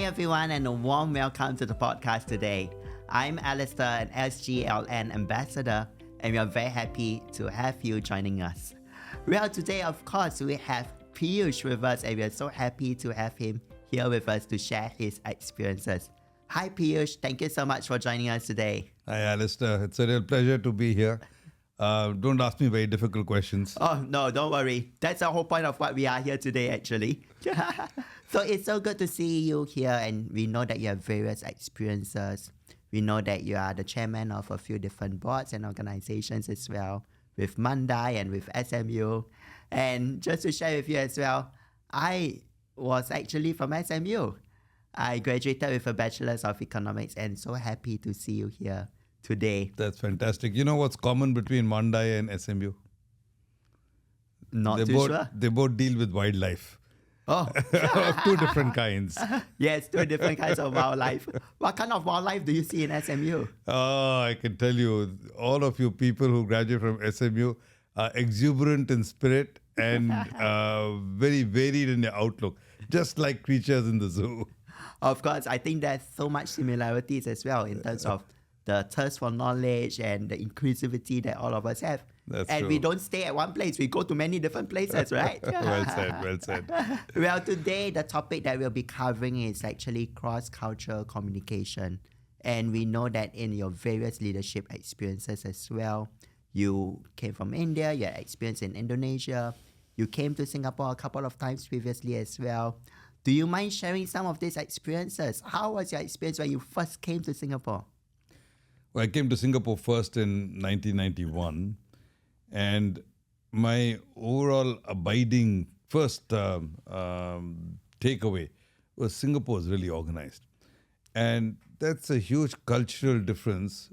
everyone, and a warm welcome to the podcast today. I'm Alistair, an SGLN ambassador, and we are very happy to have you joining us. Well, today, of course, we have Piyush with us, and we are so happy to have him here with us to share his experiences. Hi, Piyush. Thank you so much for joining us today. Hi, Alistair. It's a real pleasure to be here. Don't ask me very difficult questions. Oh, no, don't worry. That's the whole point of what we are here today, actually. So it's so good to see you here, and we know that you have various experiences. We know that you are the chairman of a few different boards and organizations as well, with Mandai and with SMU. And just to share with you as well, I was actually from SMU. I graduated with a Bachelor's of Economics, and so happy to see you here today. That's fantastic. You know what's common between Mandai and SMU? Not too sure. They both deal with wildlife. Oh, Of two different kinds. yes, two different kinds of wildlife. What kind of wildlife do you see in SMU? Oh, I can tell you, all of you people who graduate from SMU are exuberant in spirit and very varied in their outlook, just like creatures in the zoo. Of course, I think there's so much similarities as well in terms of the thirst for knowledge and the inclusivity that all of us have. That's and true. we don't stay at one place, we go to many different places, right? Well said, well said. Well, today the topic that we'll be covering is actually cross-cultural communication. And we know that in your various leadership experiences as well, you came from India, you had experience in Indonesia, you came to Singapore a couple of times previously as well. Do you mind sharing some of these experiences? How was your experience when you first came to Singapore? Well, I came to Singapore first in 1991, and my overall abiding first takeaway was Singapore is really organized. And that's a huge cultural difference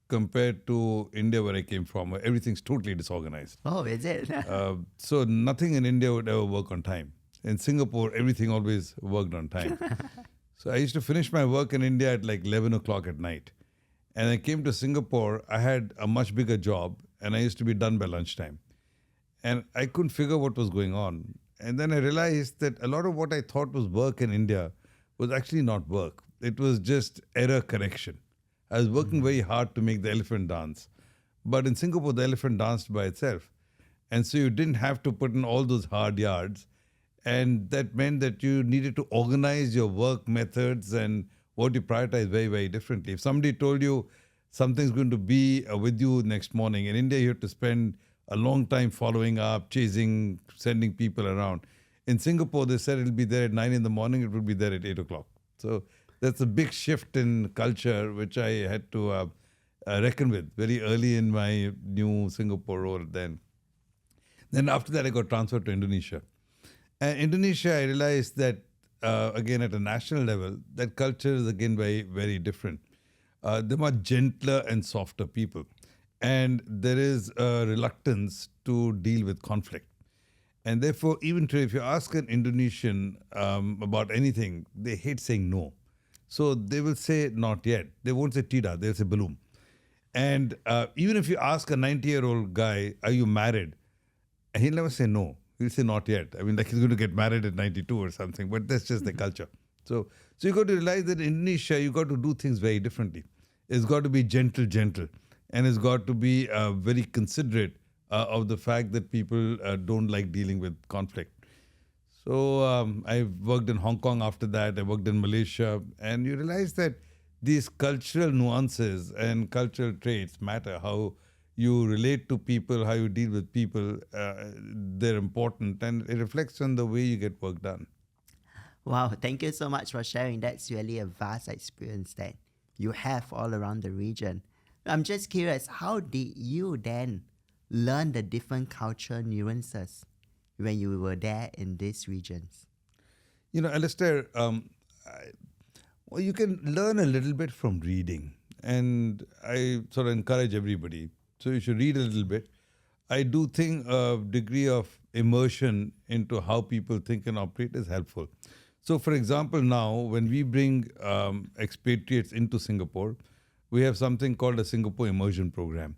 compared to India, where I came from, where everything's totally disorganized. Oh, is it? So nothing in India would ever work on time. In Singapore, everything always worked on time. So I used to finish my work in India at like 11 o'clock at night. And I came to Singapore, I had a much bigger job, and I used to be done by lunchtime. And I couldn't figure what was going on. And then I realized that a lot of what I thought was work in India was actually not work. It was just error correction. I was working very hard to make the elephant dance. But in Singapore, the elephant danced by itself. And so you didn't have to put in all those hard yards. And that meant that you needed to organize your work methods and what you prioritize very, very differently. If somebody told you something's going to be with you next morning, in India you have to spend a long time following up, chasing, sending people around. In Singapore, they said it'll be there at 9 in the morning, it will be there at 8 o'clock. So that's a big shift in culture, which I had to reckon with very early in my new Singapore role then. Then after that, I got transferred to Indonesia. And Indonesia, I realized that again, at a national level, that culture is again very, very different. They're much gentler and softer people. And there is a reluctance to deal with conflict. And therefore, even today, if you ask an Indonesian about anything, they hate saying no. So they will say not yet. They won't say tida, they'll say belum. And even if you ask a 90-year-old guy, are you married? He'll never say no. He'll say not yet. I mean, like he's going to get married at 92 or something, but that's just the culture. So you got to realize that in Indonesia, you got to do things very differently. It's got to be gentle, and it's got to be very considerate of the fact that people don't like dealing with conflict. So I worked in Hong Kong after that. I worked in Malaysia, and you realize that these cultural nuances and cultural traits matter. How you relate to people, how you deal with people, they're important, and it reflects on the way you get work done. Wow, thank you so much for sharing. That's really a vast experience that you have all around the region. I'm just curious, how did you then learn the different cultural nuances when you were there in these regions? You know, Alistair, well, you can learn a little bit from reading, and I sort of encourage everybody. So you should read a little bit. I do think a degree of immersion into how people think and operate is helpful. So for example, now when we bring expatriates into Singapore, we have something called a Singapore Immersion Program.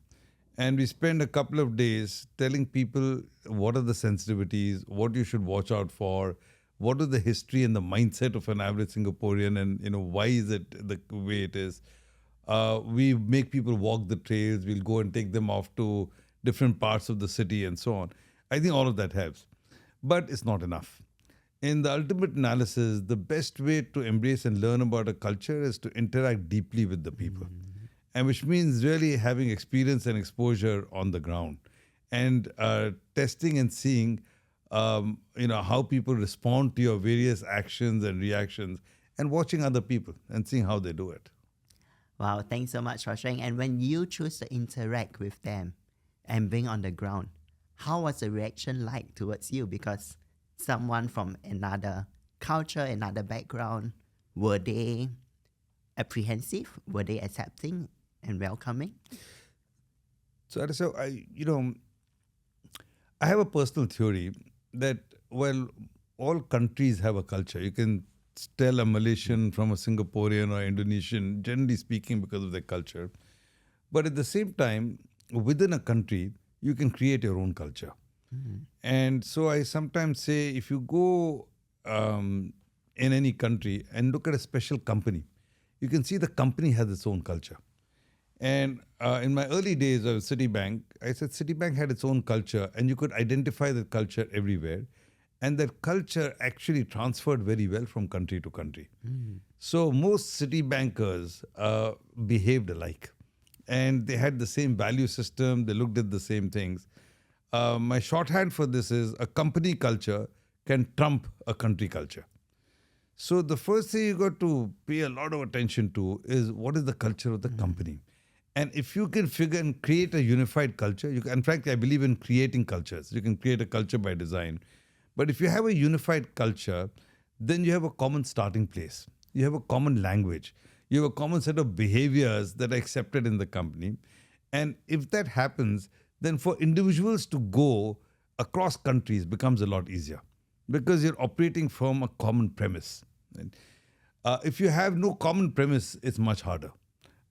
And we spend a couple of days telling people what are the sensitivities, what you should watch out for, what is the history and the mindset of an average Singaporean, and why is it the way it is. We make people walk the trails. We'll go and take them off to different parts of the city and so on. I think all of that helps. But it's not enough. In the ultimate analysis, the best way to embrace and learn about a culture is to interact deeply with the people. And which means really having experience and exposure on the ground. And testing and seeing how people respond to your various actions and reactions, and watching other people and seeing how they do it. Wow, thanks so much for sharing. And when you choose to interact with them and being on the ground, how was the reaction like towards you? Because someone from another culture, another background, were they apprehensive? Were they accepting and welcoming? So I have a personal theory that, well, all countries have a culture. You can tell a Malaysian from a Singaporean or Indonesian, generally speaking, because of their culture. But at the same time, within a country, you can create your own culture. And so I sometimes say, if you go in any country and look at a special company, you can see the company has its own culture. And in my early days of Citibank, I said Citibank had its own culture, and you could identify that culture everywhere. And that culture actually transferred very well from country to country. So most Citibankers behaved alike. And they had the same value system. They looked at the same things. My shorthand for this is a company culture can trump a country culture. So the first thing you got to pay a lot of attention to is what is the culture of the company. And if you can figure and create a unified culture, in fact, I believe in creating cultures. You can create a culture by design. But if you have a unified culture, then you have a common starting place. You have a common language. You have a common set of behaviors that are accepted in the company. And if that happens, then for individuals to go across countries becomes a lot easier because you're operating from a common premise. If you have no common premise, it's much harder.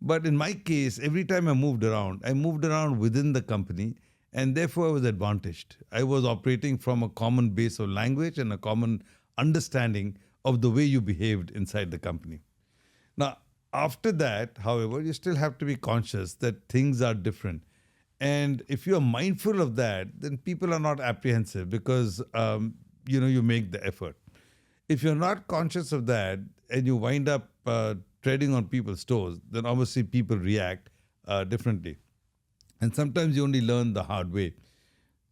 But in my case, every time I moved around within the company, and therefore I was advantaged. I was operating from a common base of language and a common understanding of the way you behaved inside the company. Now, after that, however, you still have to be conscious that things are different. And if you are mindful of that, then people are not apprehensive because, you make the effort. If you're not conscious of that and you wind up treading on people's toes, then obviously people react differently. And sometimes you only learn the hard way.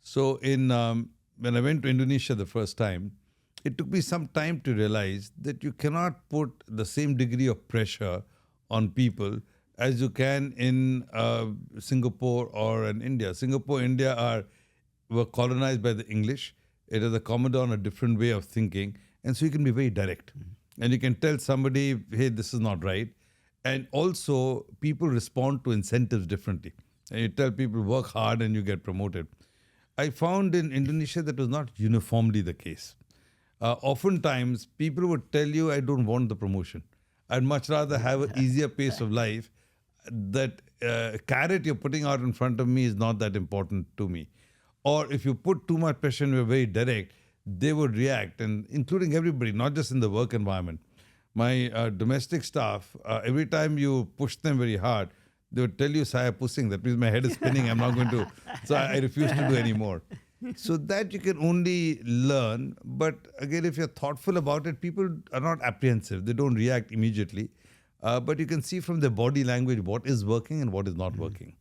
So when I went to Indonesia the first time, it took me some time to realize that you cannot put the same degree of pressure on people as you can in Singapore or in India. Singapore, India were colonized by the English. It is accommodate on a different way of thinking. And so you can be very direct. And you can tell somebody, hey, this is not right. And also, people respond to incentives differently. And you tell people, work hard and you get promoted. I found in Indonesia that was not uniformly the case. Oftentimes, people would tell you, I don't want the promotion. I'd much rather have an easier pace of life. That carrot you're putting out in front of me is not that important to me. Or if you put too much pressure and you're very direct, they would react, and including everybody, not just in the work environment. My domestic staff, every time you push them very hard, they would tell you, Saya pushing. That means my head is spinning. I'm not going to. So I refuse to do anymore. So that you can only learn. But again, if you're thoughtful about it, people are not apprehensive. They don't react immediately. But you can see from their body language what is working and what is not working.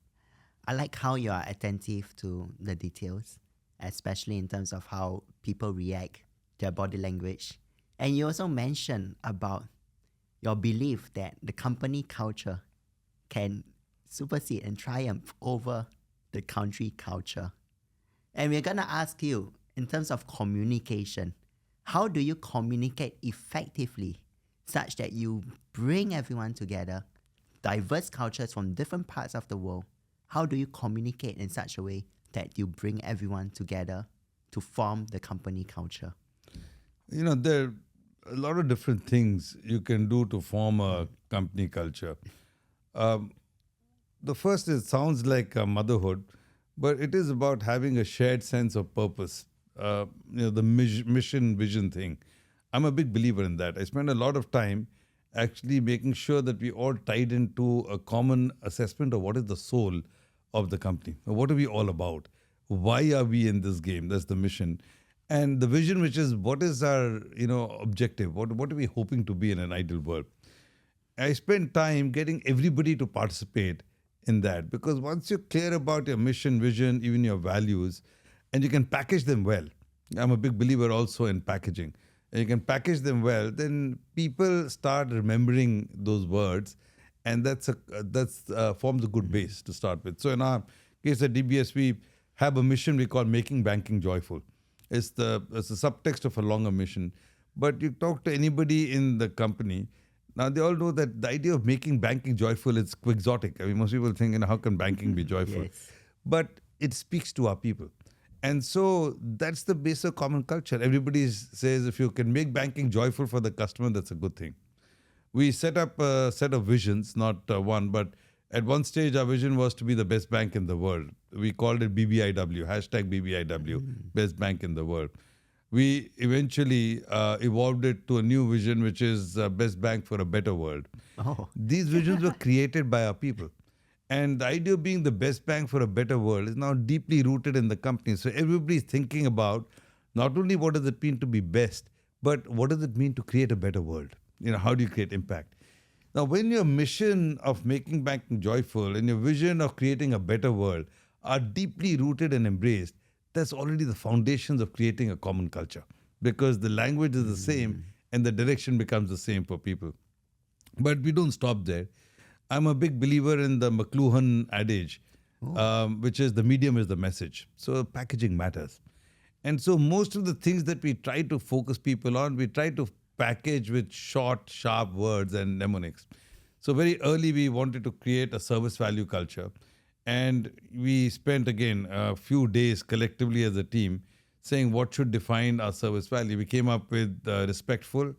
I like how you are attentive to the details, especially in terms of how people react, their body language. And you also mentioned about your belief that the company culture can supersede and triumph over the country culture. And we're going to ask you, in terms of communication, how do you communicate effectively such that you bring everyone together, diverse cultures from different parts of the world? How do you communicate in such a way that you bring everyone together to form the company culture? There are a lot of different things you can do to form a company culture. The first sounds like motherhood, but it is about having a shared sense of purpose. The mission, vision thing. I'm a big believer in that. I spend a lot of time actually making sure that we all tied into a common assessment of what is the soul of the company. What are we all about? Why are we in this game? That's the mission. And the vision, which is what is our objective? What are we hoping to be in an ideal world? I spend time getting everybody to participate in that, because once you're clear about your mission, vision, even your values, and you can package them well. I'm a big believer also in packaging. And you can package them well, then people start remembering those words, and that's forms a good base to start with. So in our case at DBS, we have a mission we call Making Banking Joyful. It's the subtext of a longer mission. But you talk to anybody in the company, now they all know that the idea of making banking joyful is quixotic. I mean, most people think, how can banking be joyful? Yes. But it speaks to our people. And so that's the base of common culture. Everybody says if you can make banking joyful for the customer, that's a good thing. We set up a set of visions, not one, but at one stage our vision was to be the best bank in the world. We called it BBIW, #BBIW, best bank in the world. We eventually evolved it to a new vision, which is best bank for a better world. Oh. These visions were created by our people. And the idea of being the best bank for a better world is now deeply rooted in the company. So everybody's thinking about not only what does it mean to be best, but what does it mean to create a better world? How do you create impact? Now, when your mission of making banking joyful and your vision of creating a better world are deeply rooted and embraced, that's already the foundations of creating a common culture, because the language is the same and the direction becomes the same for people. But we don't stop there. I'm a big believer in the McLuhan adage, which is the medium is the message. So packaging matters. And so most of the things that we try to focus people on, we try to package with short, sharp words and mnemonics. So very early, we wanted to create a service value culture. And we spent, again, a few days collectively as a team saying what should define our service value. We came up with respectful,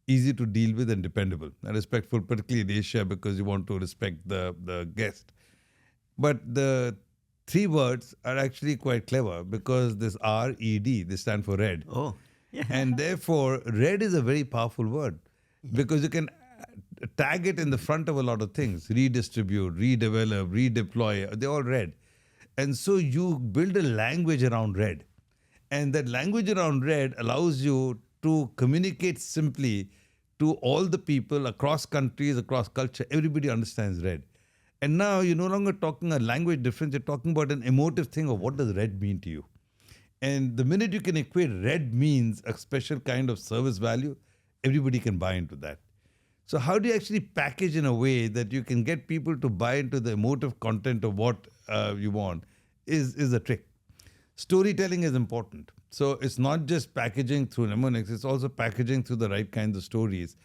easy to deal with, and dependable. And respectful, particularly in Asia, because you want to respect the guest. But the three words are actually quite clever, because this R-E-D, they stand for red. Oh. Yeah. And therefore, red is a very powerful word, because you can tag it in the front of a lot of things: redistribute, redevelop, redeploy. They're all red. And so you build a language around red. And that language around red allows you to communicate simply to all the people across countries, across culture. Everybody understands red. And now you're no longer talking a language difference, you're talking about an emotive thing of what does red mean to you. And the minute you can equate red means a special kind of service value, everybody can buy into that. So how do you actually package in a way that you can get people to buy into the emotive content of what you want is a trick. Storytelling is important. So it's not just packaging through mnemonics, it's also packaging through the right kinds of stories.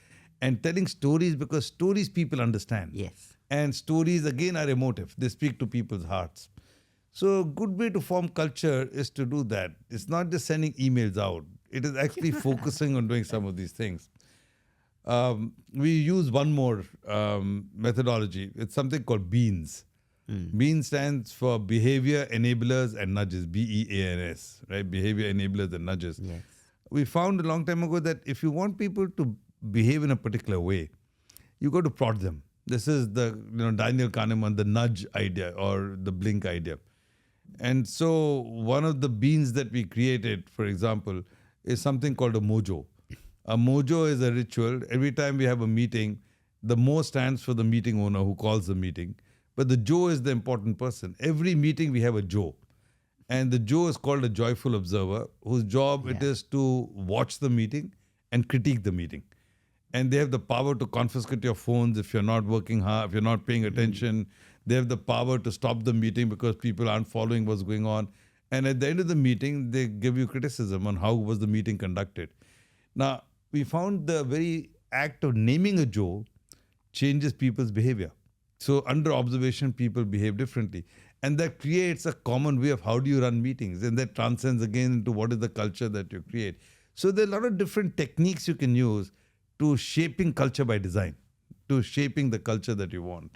And telling stories, because stories people understand. Yes. And stories, again, are emotive. They speak to people's hearts. So a good way to form culture is to do that. It's not just sending emails out. It is actually focusing on doing some of these things. We use one more methodology. It's something called BEANS. BEANS stands for Behavior Enablers and Nudges, BEANS, right? Behavior Enablers and Nudges. Yes. We found a long time ago that if you want people to behave in a particular way, you got to prod them. This is the Daniel Kahneman, the nudge idea or the blink idea. And so one of the beans that we created, for example, is something called a MOJO. A MOJO is a ritual. Every time we have a meeting, the MO stands for the meeting owner who calls the meeting. But the Joe is the important person. Every meeting we have a Joe. And the Joe is called a joyful observer, whose job it is to watch the meeting and critique the meeting. And they have the power to confiscate your phones if you're not working hard, if you're not paying attention. They have the power to stop the meeting because people aren't following what's going on. And at the end of the meeting, they give you criticism on how was the meeting conducted. Now, we found the very act of naming a Joe changes people's behavior. So under observation, people behave differently. And that creates a common way of how do you run meetings. And that transcends again into what is the culture that you create. So there are a lot of different techniques you can use to shaping culture by design, to shaping the culture that you want.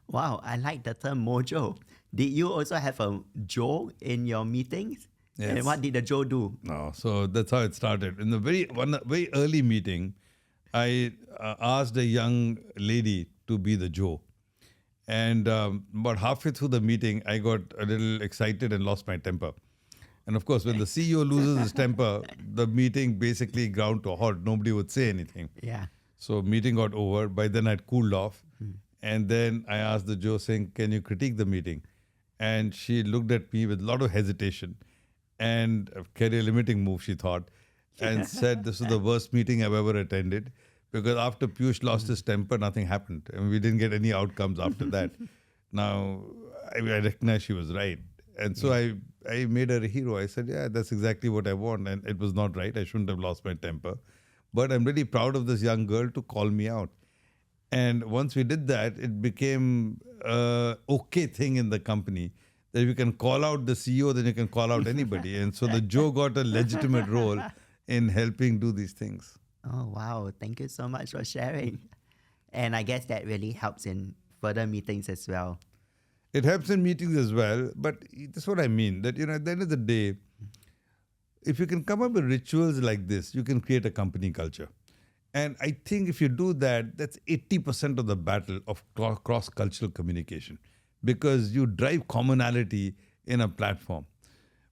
Wow, I like the term mojo. Did you also have a Joe in your meetings? And what did the Joe do? No, so that's how it started. In the very early meeting, I asked a young lady to be the Joe, and about halfway through the meeting, I got a little excited and lost my temper. And of course, when the CEO loses his temper, the meeting basically ground to a halt. Nobody would say anything. Yeah. So meeting got over. By then, I'd cooled off, and then I asked the Joe, saying, "Can you critique the meeting?" And she looked at me with a lot of hesitation and a career limiting move, she thought, and said, "This is the worst meeting I've ever attended, because after Piyush lost his temper, nothing happened. And we didn't get any outcomes after that." Now, I recognize she was right. And so I made her a hero. I said, "Yeah, that's exactly what I want." And it was not right. I shouldn't have lost my temper. But I'm really proud of this young girl to call me out. And once we did that, it became a okay thing in the company that if you can call out the CEO, then you can call out anybody. And so the Joe got a legitimate role in helping do these things. Oh, wow. Thank you so much for sharing. And I guess that really helps in further meetings as well. It helps in meetings as well, but that's what I mean, that, at the end of the day, if you can come up with rituals like this, you can create a company culture. And I think if you do that, that's 80% of the battle of cross-cultural communication, because you drive commonality in a platform.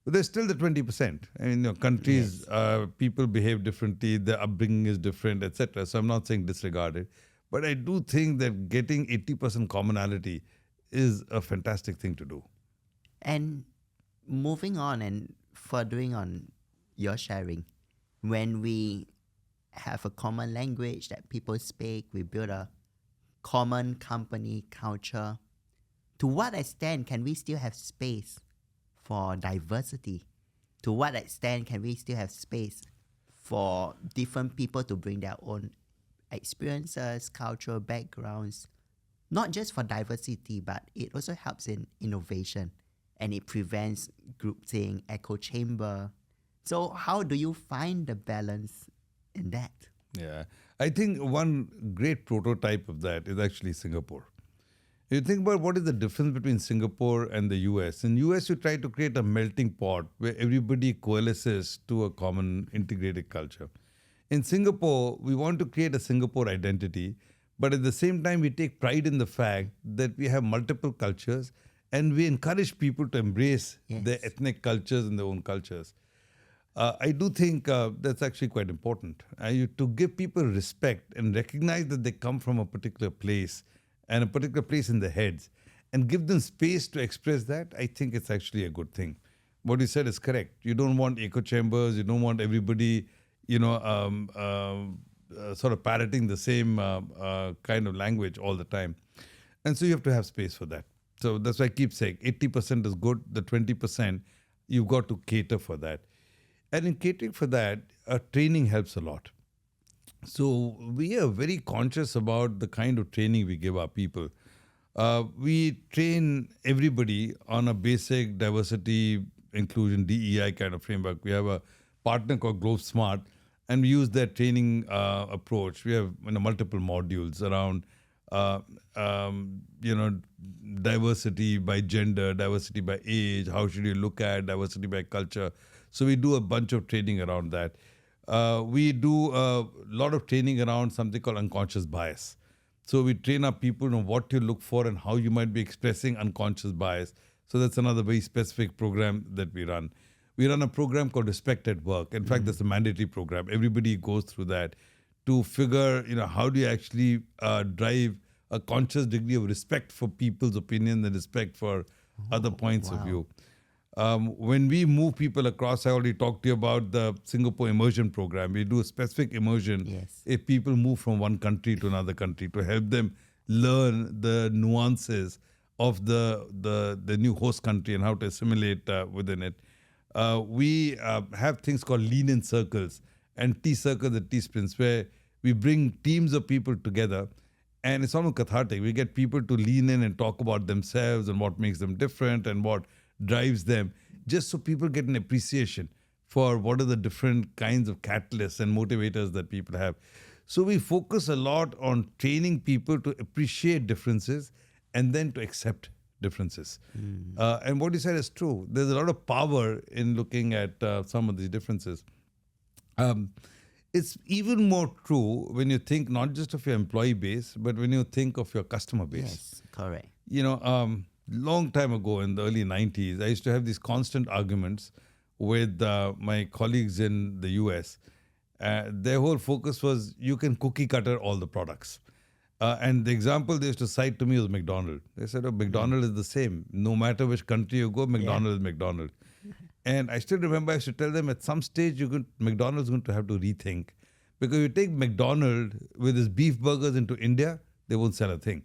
But there's still the 20%. I mean, countries, people behave differently, their upbringing is different, etc. So I'm not saying disregard it. But I do think that getting 80% commonality is a fantastic thing to do. And moving on and furthering on your sharing, when we have a common language that people speak, we build a common company culture. To what extent can we still have space for diversity? To what extent can we still have space for different people to bring their own experiences, cultural backgrounds? Not just for diversity, but it also helps in innovation, and it prevents groupthink, echo chamber. So how do you find the balance in that? Yeah, I think one great prototype of that is actually Singapore. You think about what is the difference between Singapore and the US. In US, you try to create a melting pot where everybody coalesces to a common integrated culture. In Singapore, we want to create a Singapore identity, but at the same time, we take pride in the fact that we have multiple cultures, and we encourage people to embrace their ethnic cultures and their own cultures. I do think that's actually quite important. To give people respect and recognize that they come from a particular place and a particular place in their heads, and give them space to express that, I think it's actually a good thing. What you said is correct. You don't want echo chambers. You don't want everybody, sort of parroting the same kind of language all the time. And so you have to have space for that. So that's why I keep saying 80% is good. The 20%, you've got to cater for that. And in catering for that, training helps a lot. So we are very conscious about the kind of training we give our people. We train everybody on a basic diversity, inclusion, DEI kind of framework. We have a partner called Globe Smart, and we use that training approach. We have multiple modules around, diversity by gender, diversity by age, how should you look at diversity by culture. So we do a bunch of training around that. We do a lot of training around something called unconscious bias. So we train our people on what to look for and how you might be expressing unconscious bias. So that's another very specific program that we run. We run a program called Respect at Work. In fact, that's a mandatory program. Everybody goes through that to figure, how do you actually drive a conscious degree of respect for people's opinions and respect for other points of view. When we move people across, I already talked to you about the Singapore immersion program. We do a specific immersion if people move from one country to another country to help them learn the nuances of the new host country and how to assimilate within it. We have things called lean-in circles and T-circles and T-sprints where we bring teams of people together, and it's almost cathartic. We get people to lean in and talk about themselves and what makes them different and what drives them, just so people get an appreciation for what are the different kinds of catalysts and motivators that people have. So we focus a lot on training people to appreciate differences and then to accept differences. And what you said is true. There's a lot of power in looking at some of these differences. It's even more true when you think not just of your employee base, but when you think of your customer base. Yes, correct. Long time ago in the early 90s, I used to have these constant arguments with my colleagues in the US. Their whole focus was you can cookie cutter all the products. And the example they used to cite to me was McDonald's. They said, McDonald's is the same. No matter which country you go, McDonald's is McDonald's. And I still remember I used to tell them at some stage McDonald's is going to have to rethink. Because you take McDonald's with his beef burgers into India, they won't sell a thing.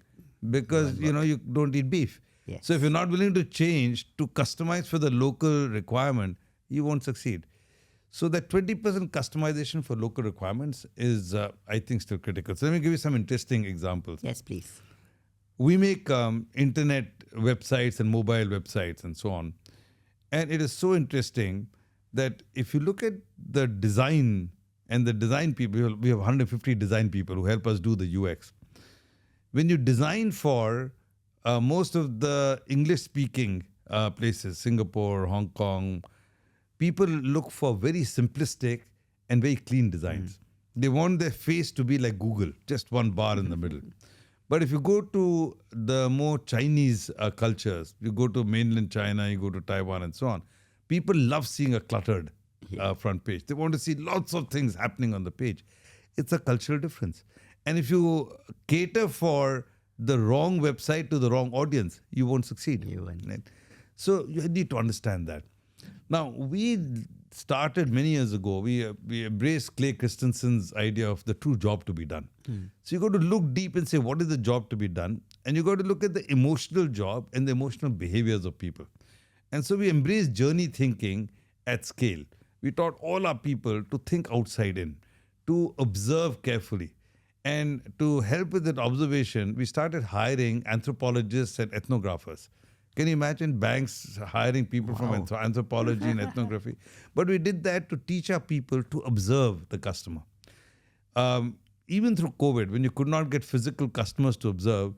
Because, you don't eat beef. Yes. So if you're not willing to change to customize for the local requirement, you won't succeed. So that 20% customization for local requirements is, I think, still critical. So let me give you some interesting examples. Yes, please. We make internet websites and mobile websites and so on. And it is so interesting that if you look at the design and the design people, we have 150 design people who help us do the UX. When you design for most of the English-speaking places, Singapore, Hong Kong, people look for very simplistic and very clean designs. They want their face to be like Google, just one bar in the middle. But if you go to the more Chinese cultures, you go to mainland China, you go to Taiwan and so on, people love seeing a cluttered front page. They want to see lots of things happening on the page. It's a cultural difference. And if you cater for the wrong website to the wrong audience, you won't succeed. You won't. Right? So you need to understand that. Now, we started many years ago, we embraced Clay Christensen's idea of the true job to be done. So you got to look deep and say, what is the job to be done? And you got to look at the emotional job and the emotional behaviors of people. And so we embraced journey thinking at scale. We taught all our people to think outside in, to observe carefully. And to help with that observation, we started hiring anthropologists and ethnographers. Can you imagine banks hiring people from anthropology and ethnography? But we did that to teach our people to observe the customer. Even through COVID, when you could not get physical customers to observe,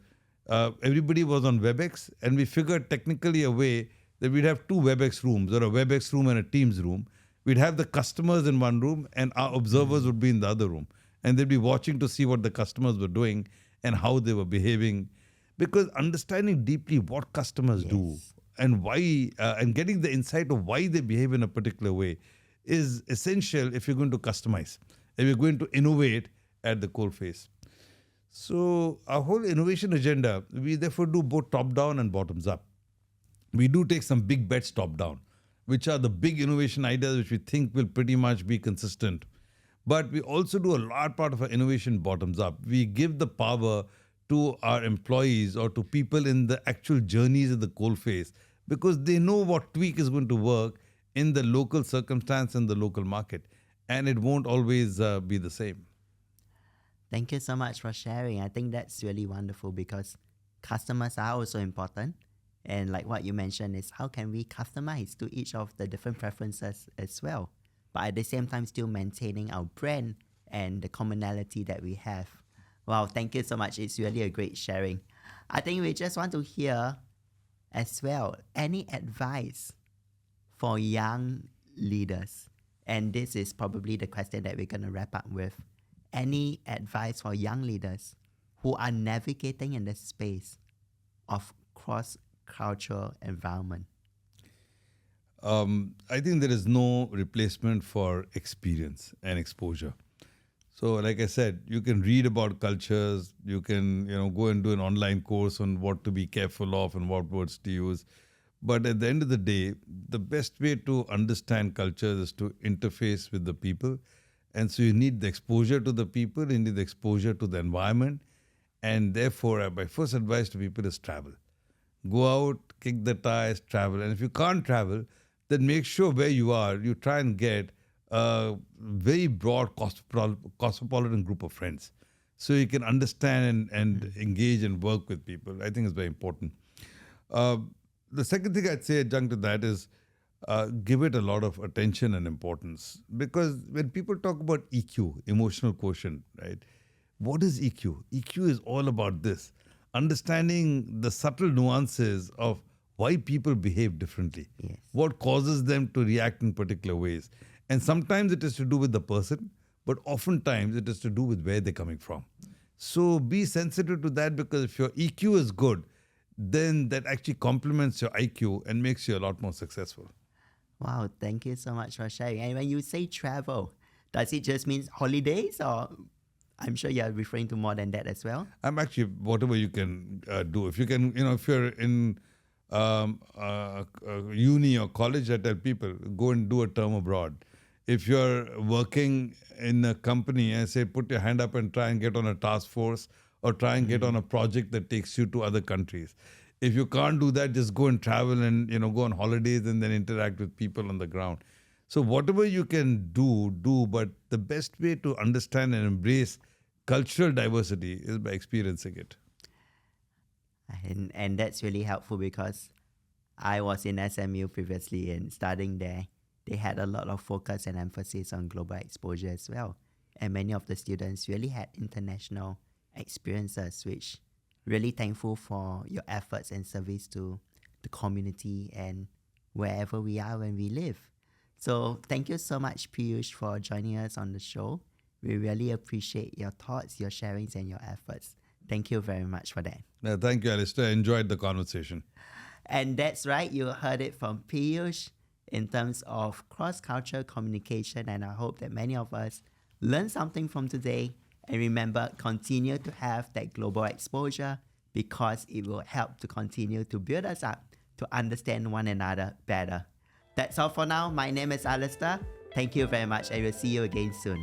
everybody was on WebEx, and we figured technically a way that we'd have two WebEx rooms, or a WebEx room and a Teams room. We'd have the customers in one room, and our observers would be in the other room. And they'd be watching to see what the customers were doing and how they were behaving. Because understanding deeply what customers do and why, and getting the insight of why they behave in a particular way is essential if you're going to customize, if you're going to innovate at the coalface. So our whole innovation agenda, we therefore do both top-down and bottoms-up. We do take some big bets top-down, which are the big innovation ideas which we think will pretty much be consistent. But we also do a large part of our innovation bottoms-up. We give the power to our employees or to people in the actual journeys of the coalface because they know what tweak is going to work in the local circumstance and the local market. And it won't always be the same. Thank you so much for sharing. I think that's really wonderful because customers are also important. And like what you mentioned is how can we customize to each of the different preferences as well, but at the same time still maintaining our brand and the commonality that we have. Wow, thank you so much. It's really a great sharing. I think we just want to hear as well any advice for young leaders. And this is probably the question that we're going to wrap up with. Any advice for young leaders who are navigating in the space of cross-cultural environment? I think there is no replacement for experience and exposure. So like I said, you can read about cultures, you can go and do an online course on what to be careful of and what words to use. But at the end of the day, the best way to understand cultures is to interface with the people. And so you need the exposure to the people, you need the exposure to the environment. And therefore, my first advice to people is travel. Go out, kick the tires, travel. And if you can't travel, then make sure where you are, you try and get a very broad cosmopolitan group of friends. So you can understand and engage and work with people. I think it's very important. The second thing I'd say adjunct to that is give it a lot of attention and importance. Because when people talk about EQ, emotional quotient, right? What is EQ? EQ is all about this. understanding the subtle nuances of why people behave differently, Yes. what causes them to react in particular ways. And sometimes it is to do with the person, but oftentimes it is to do with where they're coming from. So be sensitive to that, because if your EQ is good, then that actually complements your IQ and makes you a lot more successful. Wow, thank you so much for sharing. And when you say travel, does it just mean holidays, or I'm sure you're referring to more than that as well? I'm actually whatever you can do. If you can, if you're in uni or college, I tell people go and do a term abroad. If you're working in a company, I say put your hand up and try and get on a task force or try and get on a project that takes you to other countries. If you can't do that, just go and travel and go on holidays and then interact with people on the ground. So whatever you can do. But the best way to understand and embrace cultural diversity is by experiencing it. And that's really helpful, because I was in SMU previously, and studying there, they had a lot of focus and emphasis on global exposure as well. And many of the students really had international experiences, which really thankful for your efforts and service to the community and wherever we are when we live. So thank you so much, Piyush, for joining us on the show. We really appreciate your thoughts, your sharings, and your efforts. Thank you very much for that. Thank you, Alistair. I enjoyed the conversation. And that's right, you heard it from Piyush in terms of cross-cultural communication, and I hope that many of us learn something from today. And remember, continue to have that global exposure, because it will help to continue to build us up to understand one another better. That's all for now. My name is Alistair. Thank you very much, and we'll see you again soon.